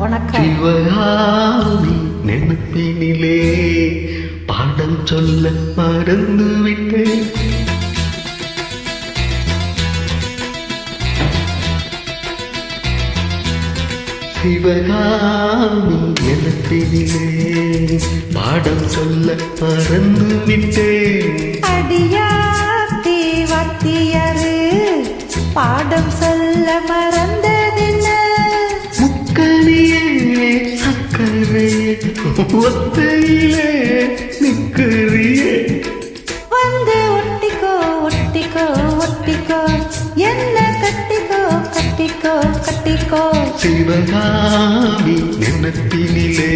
வணக்கம். சிவகாமி நினைப்பினிலே பாடம் சொல்ல மறந்து விட்டேன். சிவகாமி நினைப்பினிலே பாடம் சொல்ல மறந்து விட்டேன். அடியாத்தி வாத்தியாரு பாடம் சொல்ல மறந்ததென்ன? முக்கனியே சக்கரையே ஒத்தையிலே நிற்கிறியே. வந்து ஒட்டிக்கோ ஒட்டிக்கோ ஒட்டிக்கோ, என்ன கட்டிக்கோ கட்டிக்கோ கட்டிக்கோ. சிவகாமி நினைப்பினிலே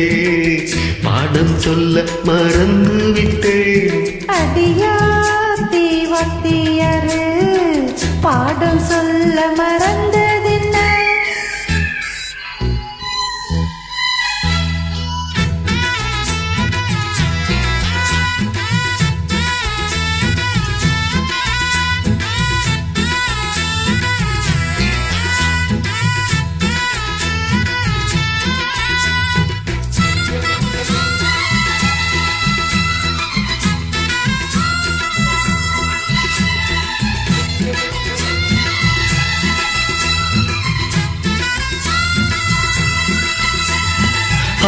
பாடம் சொல்ல மறந்து விட்டேன். அடியாத்தி வாத்தியாரு பாடம் சொல்ல மறந்ததென்ன?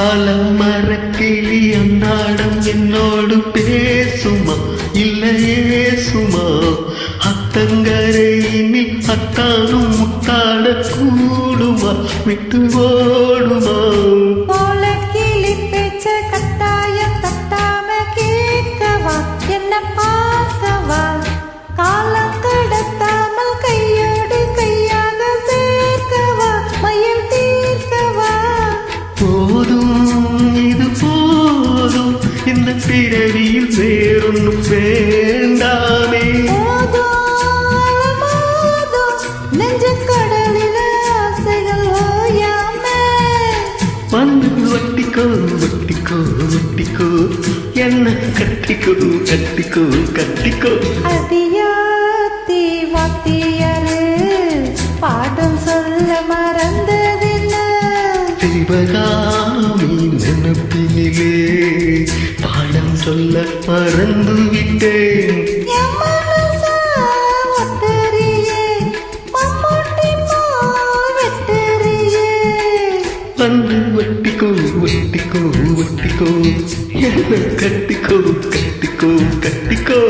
ஆலமரக்கிளி அன்னாடம் என்னோடு பேசுமா இல்லையே சுமா? அத்தங்கரையினில் அத்தானும் முத்தாட கூடுமா விட்டு ஓடுமா? போல கிளி பேச்ச கட்டாயம் தட்டாம கேட்கவா, என்ன பார்க்கவா? காலம் கடத்தாமல் கையோடு கையாக சேர்க்கவா, மயில் தீர்க்கவா? போதும் இது போதும், இந்த பிறவியில் வேறொன்னும் வேண்டாமே. வந்து ஒட்டிக்கோ ஒட்டிக்கோ ஒட்டிக்கோ, என்ன கட்டிக்கோ கட்டிக்கோ கட்டிக்கோ. அடியாத்தி வாத்தியாரு பாடம் சொல்ல மறந்ததென்ன? சிவகாமி நினைப்பினிலே பாடம் சொல்ல மறந்து விட்டேன். என் மனசா ஒட்டுறியே, மம்முட்டி போல் வெட்டுறியே. வந்து ஒட்டிக்கோ ஒட்டிக்கோ ஒட்டிக்கோ, என்ன கட்டிக்கோ கட்டிக்கோ கட்டிக்கோ.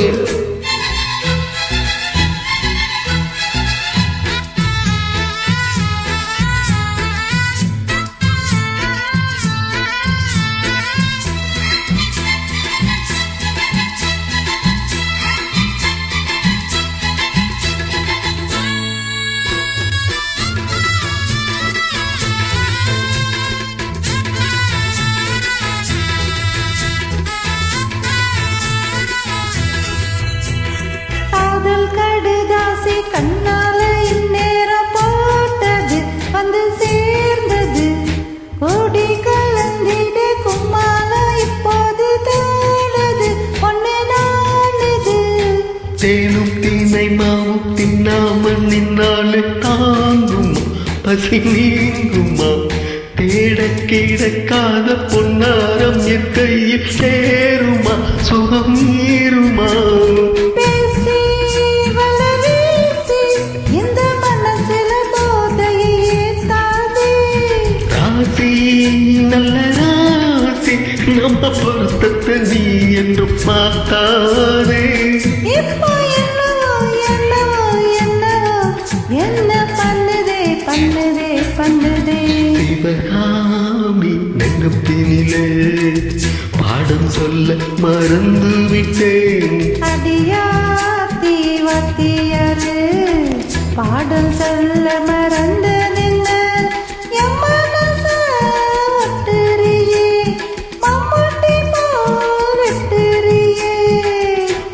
கண்ணால இந்நேரம் போட்டது வந்து சேர்ந்தது, கூடி கலந்திட கும்மாலம் இப்போது தோணுது, ஒன்னு நானுது. தேனும் தீனை மாவும் தின்னாமல் நின்னாலே தாங்குமா பசி நீங்குமா? தேட கிடைக்காத பொன்னாரம் என் கையில் சேருமா, சுகம் நீருமா? நல்ல ராசி நம்ம பொருத்தத்தை நீ என்று பார்த்தாதே. இப்போ என்னவோ என்னவோ என்னவோ என்ன பண்ணுதே பண்ணுதே பண்ணுதே. சிவகாமி நினைப்பினிலே பாடம் சொல்ல மறந்து விட்டேன். அடியாத்தி வாத்தியாரு பாடம் சொல்ல மறந்ததென்ன?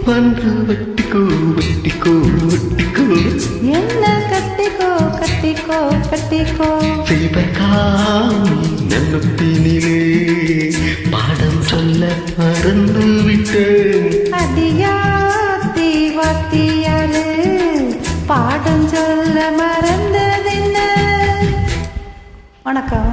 வந்து ஒட்டிக்கோ ஒட்டிக்கோ ஒட்டிக்கோ, என்ன கட்டிக்கோ கட்டிக்கோ கட்டிக்கோ. சிவகாமி நினைப்பினிலே பாடம் சொல்ல மறந்து விட்டேன். அடியாத்தி வாத்தியாரு பாடம் சொல்ல மறந்ததென்ன? வணக்கம்.